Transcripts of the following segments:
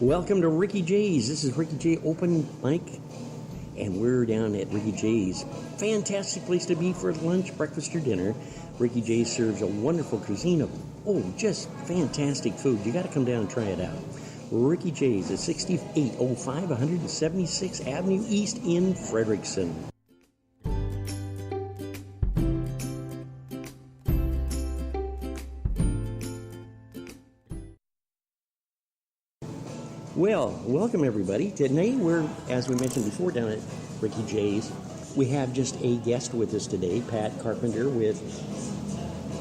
Welcome to Ricky J's. This is Ricky J Open Mic, and we're down at Ricky J's. Fantastic place to be for lunch, breakfast, or dinner. Ricky J serves a wonderful cuisine of, just fantastic food. You got to come down and try it out. Ricky J's at 6805 176th Avenue East in Frederickson. Well, welcome everybody. Today we're, as we mentioned before, down at Ricky J's. We have just a guest with us today, Pat Carpenter with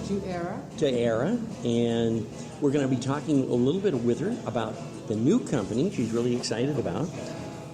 To Era, and we're going to be talking a little bit with her about the new company she's really excited about.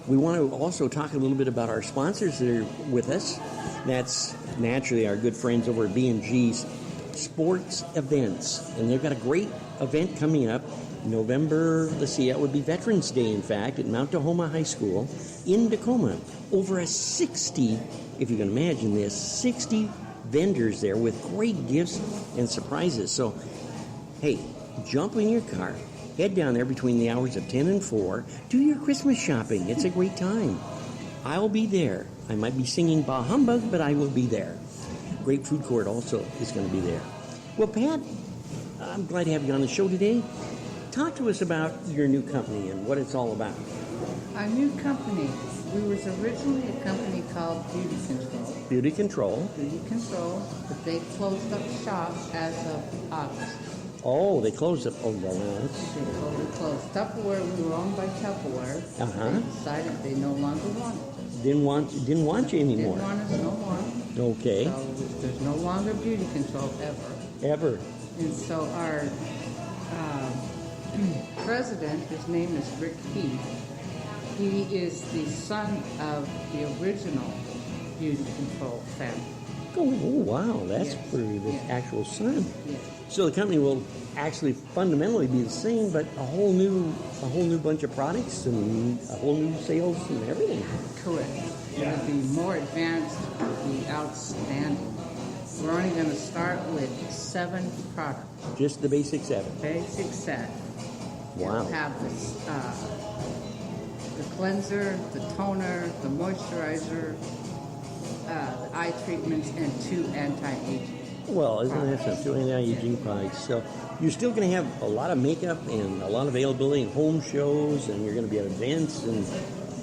We want to also talk a little bit about our sponsors that are with us. That's naturally our good friends over at B&G's Sports Events, and they've got a great event coming up November, that would be Veterans Day, in fact, at Mount Tahoma High School in Tacoma. Over 60, if you can imagine this, 60 vendors there with great gifts and surprises. So, hey, jump in your car, head down there between the hours of 10 and 4, do your Christmas shopping. It's a great time. I'll be there. I might be singing Bah Humbug, but I will be there. Great food court also is going to be there. Well, Pat, I'm glad to have you on the show today. Talk to us about your new company and what it's all about. Our new company, we was originally a company called Beauty Control. Beauty Control, but they closed up shop as of August. Oh, they closed up. Oh, no. They closed. Tupperware, we were owned by Tupperware. Uh-huh. They decided they no longer wanted us. Didn't want you anymore. Didn't want us no more. Okay. So there's no longer Beauty Control ever. And so our president, his name is Rick Heath. He is the son of the original Beauty Control family. Oh wow, that's for the actual son. Yes. So the company will actually fundamentally be the same, but a whole new bunch of products and a whole new sales and everything. Correct. It'll be more advanced. It'll be outstanding. We're only going to start with 7 products. Just the basic 7. Basic set. Wow. We'll have the cleanser, the toner, the moisturizer, the eye treatments, and 2 anti-aging. Well, isn't that some 2 anti-aging products? So you're still going to have a lot of makeup and a lot of availability in home shows, and you're going to be at events, and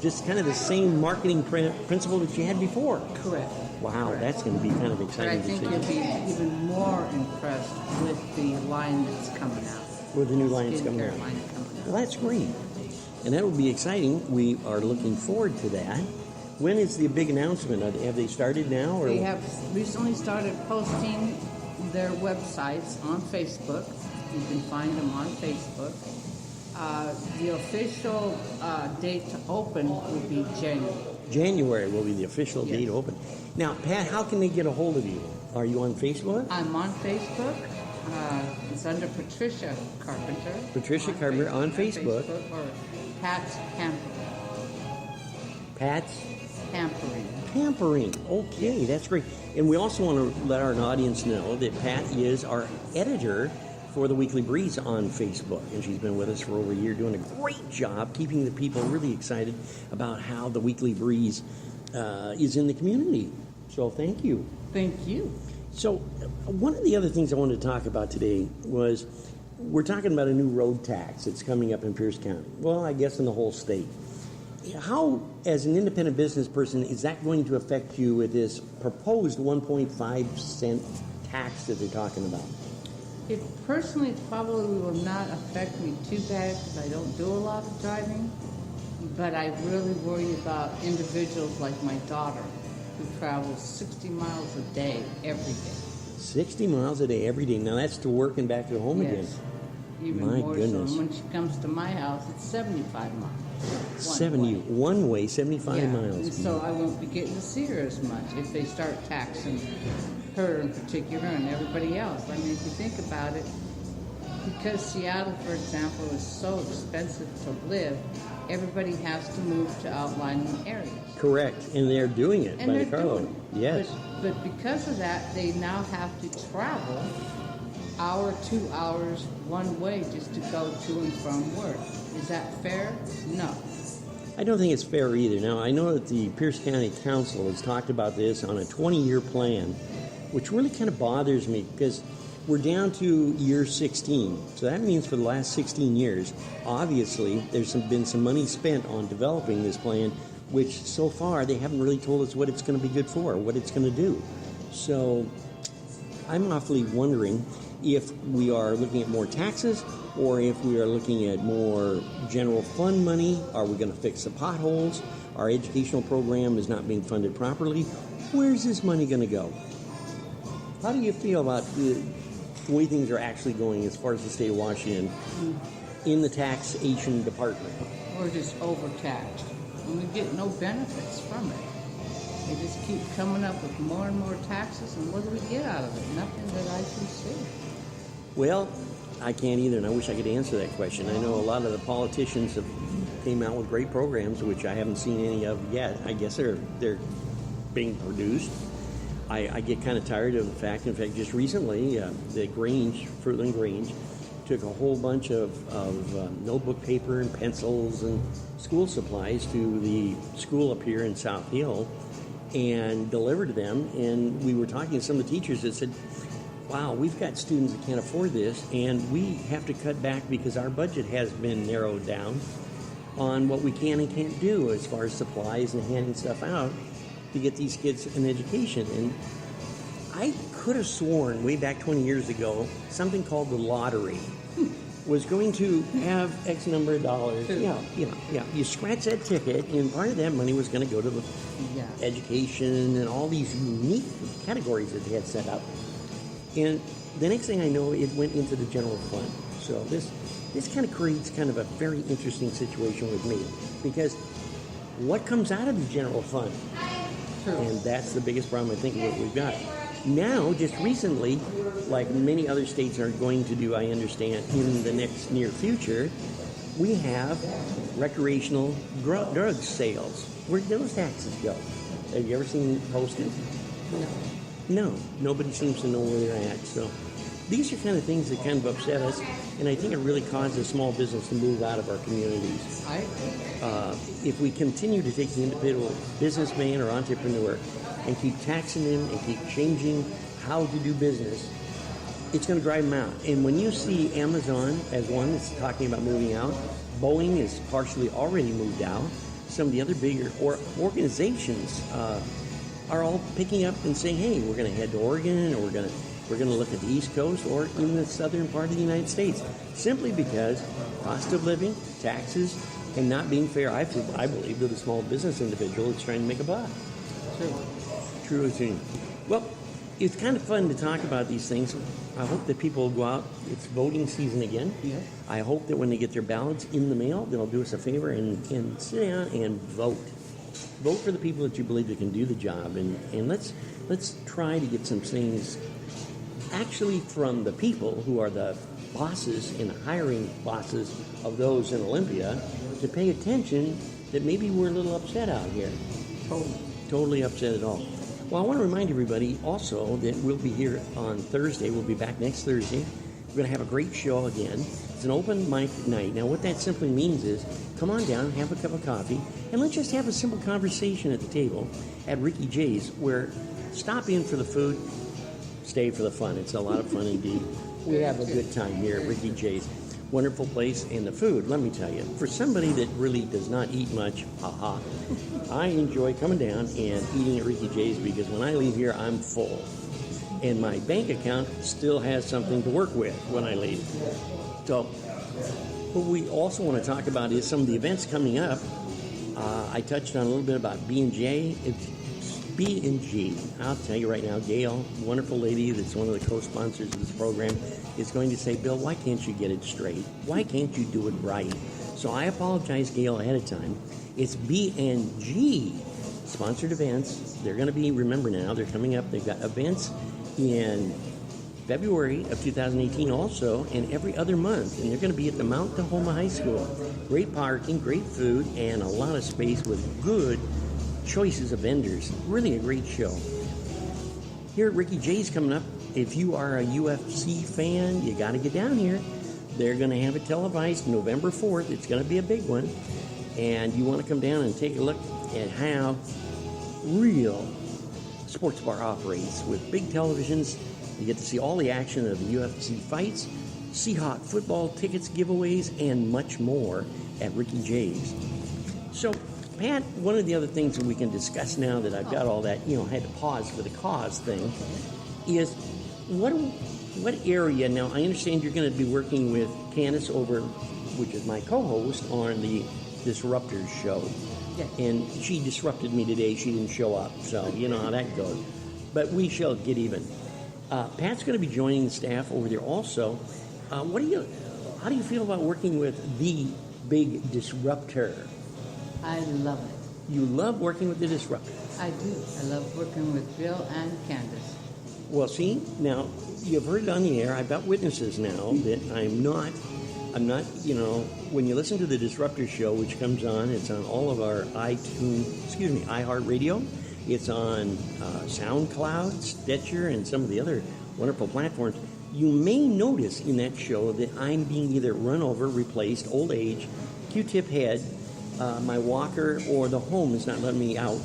just kind of the same marketing principle that you had before. Correct. Wow, Correct. That's going to be kind of exciting. But I think you'll be even more impressed with the line that's coming out. With the new line that's coming out. Well, that's great. And that will be exciting. We are looking forward to that. When is the big announcement? Have they started now? Or? They have recently started posting their websites on Facebook. You can find them on Facebook. The official date to open will be January. January will be the official date to open. Now, Pat, how can they get a hold of you? Are you on Facebook? I'm on Facebook. It's under Patricia Carpenter. Patricia Carpenter on Facebook. Or Pat's Pampering. Pat's Pampering. Pampering. Okay, that's great. And we also want to let our audience know that Pat is our editor for the Weekly Breeze on Facebook, and she's been with us for over a year doing a great job keeping the people really excited about how the Weekly Breeze is in the community. So thank you. Thank you. So one of the other things I wanted to talk about today was we're talking about a new road tax that's coming up in Pierce County. Well, I guess in the whole state. How, as an independent business person, is that going to affect you with this proposed 1.5 cent tax that they're talking about? It personally probably will not affect me too bad because I don't do a lot of driving, but I really worry about individuals like my daughter who travels 60 miles a day every day. 60 miles a day every day. Now that's to work and back to home again. Even My more goodness. so. When she comes to my house, it's 75 miles. One way, 75 miles. And so I won't be getting to see her as much if they start taxing her in particular and everybody else. I mean, if you think about it, because Seattle, for example, is so expensive to live, everybody has to move to outlying areas. Correct, and they're doing it by the carload. Yes. But because of that, they now have to travel 2 hours one way just to go to and from work. Is that fair? No. I don't think it's fair either. Now, I know that the Pierce County Council has talked about this on a 20-year plan, which really kind of bothers me because we're down to year 16. So that means for the last 16 years, obviously, there's been some money spent on developing this plan, which so far they haven't really told us what it's going to be good for, what it's going to do. So I'm awfully wondering if we are looking at more taxes or if we are looking at more general fund money. Are we going to fix the potholes? Our educational program is not being funded properly. Where's this money going to go? How do you feel about the way things are actually going as far as the state of Washington in the taxation department? We're just overtaxed, and we get no benefits from it. They just keep coming up with more and more taxes, and what do we get out of it? Nothing that I can see. Well, I can't either, and I wish I could answer that question. I know a lot of the politicians have came out with great programs, which I haven't seen any of yet. I guess they're being produced. I get kind of tired of the fact. In fact, just recently, the Grange, Fruitland Grange, took a whole bunch of notebook paper and pencils and school supplies to the school up here in South Hill and delivered to them. And we were talking to some of the teachers that said, wow, we've got students that can't afford this, and we have to cut back because our budget has been narrowed down on what we can and can't do as far as supplies and handing stuff out to get these kids an education. And I could have sworn way back 20 years ago, something called the lottery was going to have X number of dollars. Yeah. You scratch that ticket, and part of that money was going to go to the education and all these unique categories that they had set up. And the next thing I know, it went into the general fund. So this kind of creates kind of a very interesting situation with me, because what comes out of the general fund? True. And that's the biggest problem, I think, what we've got. Now, just recently, like many other states are going to do, I understand, in the next near future, we have recreational drug sales. Where do those taxes go? Have you ever seen posted? No, nobody seems to know where they're at. So these are kind of things that kind of upset us, and I think it really causes small business to move out of our communities. If we continue to take the individual businessman or entrepreneur and keep taxing them and keep changing how to do business, it's going to drive them out. And when you see Amazon as one that's talking about moving out, Boeing is partially already moved out, some of the other bigger organizations are all picking up and saying, hey, we're going to head to Oregon, or we're going to look at the East Coast or even the southern part of the United States, simply because cost of living, taxes, and not being fair, I believe, to the small business individual that's trying to make a buck. True. Well, it's kind of fun to talk about these things. I hope that people will go out. It's voting season again. Yeah. I hope that when they get their ballots in the mail, they'll do us a favor and sit down and vote. Vote for the people that you believe that can do the job, and let's try to get some things actually from the people who are the bosses and hiring bosses of those in Olympia to pay attention that maybe we're a little upset out here. Totally upset at all. Well, I want to remind everybody also that we'll be here on Thursday. We'll be back next Thursday. We're going to have a great show again. It's an open mic night. Now, what that simply means is come on down, have a cup of coffee, and let's just have a simple conversation at the table at Ricky J's, where stop in for the food, stay for the fun. It's a lot of fun indeed. We have a good time here at Ricky J's. Wonderful place, and the food, let me tell you, for somebody that really does not eat much, I enjoy coming down and eating at Ricky J's, because when I leave here, I'm full. And my bank account still has something to work with when I leave. So, what we also want to talk about is some of the events coming up. I touched on a little bit about B&J. It's B&G. I'll tell you right now, Gail, wonderful lady that's one of the co-sponsors of this program, is going to say, Bill, why can't you get it straight? Why can't you do it right? So I apologize, Gail, ahead of time. It's B&G sponsored events. They're going to be, remember now, they're coming up. They've got events in February of 2018 also, and every other month. And they're going to be at the Mount Tahoma High School. Great parking, great food, and a lot of space with good choices of vendors. Really a great show. Here at Ricky J's coming up, if you are a UFC fan, you got to get down here. They're going to have it televised November 4th. It's going to be a big one. And you want to come down and take a look at how real sports bar operates with big televisions. You get to see all the action of the UFC fights, Seahawk football tickets, giveaways, and much more at Ricky J's. So, Pat, one of the other things that we can discuss now that I've got all that, I had to pause for the cause thing, is what area, now I understand you're going to be working with Candace over, which is my co-host on the Disruptors show. Yes. And she disrupted me today. She didn't show up, so you know how that goes. But we shall get even. Pat's going to be joining the staff over there also. How do you feel about working with the big disruptor? I love it. You love working with the disruptor. I do. I love working with Bill and Candace. Well, see, now you've heard it on the air. I've got witnesses now that I'm not, when you listen to the Disruptor show, which comes on, it's on all of our iHeartRadio. It's on SoundCloud, Stitcher, and some of the other wonderful platforms. You may notice in that show that I'm being either run over, replaced, old age, Q-tip head, my walker, or the home is not letting me out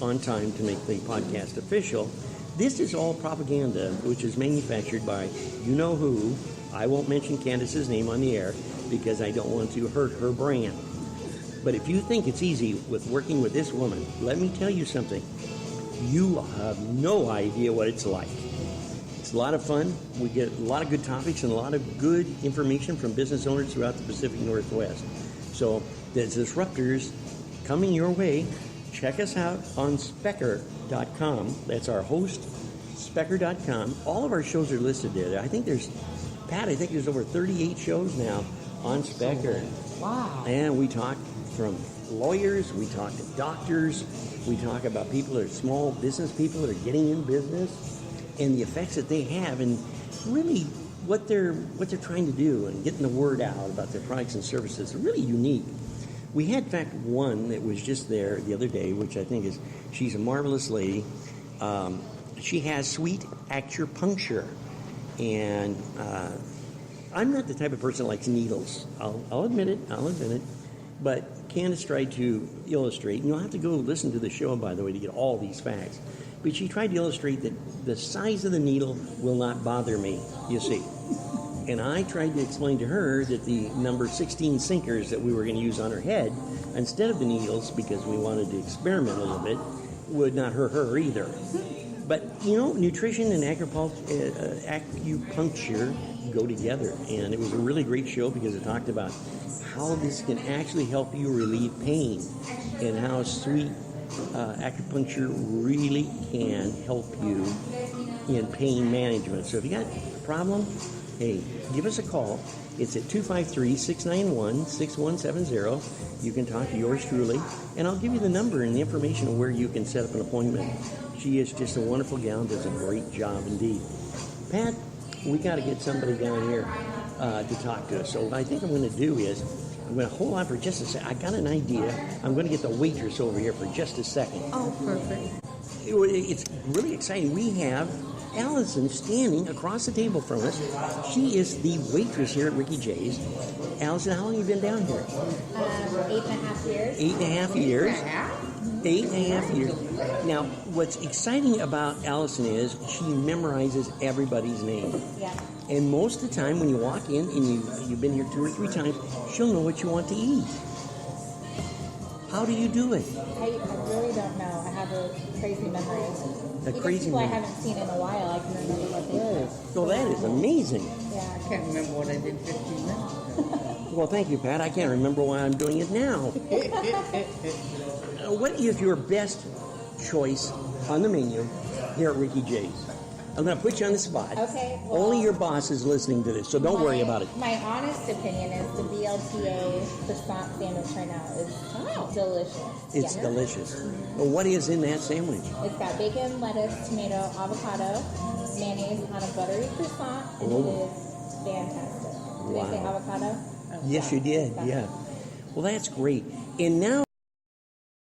on time to make the podcast official. This is all propaganda, which is manufactured by you-know-who. I won't mention Candace's name on the air because I don't want to hurt her brand. But if you think it's easy with working with this woman, let me tell you something. You have no idea what it's like. It's a lot of fun. We get a lot of good topics and a lot of good information from business owners throughout the Pacific Northwest. So the Disruptors coming your way. Check us out on Specker.com. That's our host, Specker.com. All of our shows are listed there. I think there's over 38 shows now on Specker. Wow. And we talk from lawyers, we talk to doctors, we talk about people that are small business people that are getting in business and the effects that they have and really what they're trying to do and getting the word out about their products and services. They're really unique. We had, in fact, one that was just there the other day, which I think she's a marvelous lady. She has sweet acupuncture. And I'm not the type of person that likes needles. I'll admit it. But Candace tried to illustrate, and you'll have to go listen to the show, by the way, to get all these facts. But she tried to illustrate that the size of the needle will not bother me, you see. And I tried to explain to her that the number 16 sinkers that we were going to use on her head, instead of the needles, because we wanted to experiment a little bit, would not hurt her either. But, nutrition and acupuncture go together. And it was a really great show because it talked about how this can actually help you relieve pain and how sweet acupuncture really can help you in pain management. So if you got a problem, hey, give us a call. It's at 253-691-6170. You can talk to yours truly, and I'll give you the number and the information of where you can set up an appointment. She is just a wonderful gal and does a great job indeed. Pat, we got to get somebody down here to talk to us. So what I think I'm going to do is I'm going to hold on for just a second. I got an idea. I'm going to get the waitress over here for just a second. Oh, perfect. It's really exciting. We have Allison standing across the table from us. She is the waitress here at Ricky J's. Allison, how long have you been down here? 8.5 years. 8.5 years. 8.5 years. Now, what's exciting about Allison is she memorizes everybody's name. Yeah. And most of the time when you walk in and you've been here 2 or 3 times, she'll know what you want to eat. How do you do it? I really don't know. I have a crazy memory. Even people I haven't seen in a while, I can remember what they did. Well, that is amazing. Yeah. I can't remember what I did 15 minutes ago. Well, thank you, Pat. I can't remember why I'm doing it now. What is your best choice on the menu here at Ricky J's? I'm going to put you on the spot. Okay. Well, only your boss is listening to this, so don't worry about it. My honest opinion is the BLTA croissant sandwich right now is delicious. It's delicious. Well, what is in that sandwich? It's got bacon, lettuce, tomato, avocado, mayonnaise on a buttery croissant, and it is fantastic. Did I say avocado? Yes, you did. Yeah. Well, that's great. And now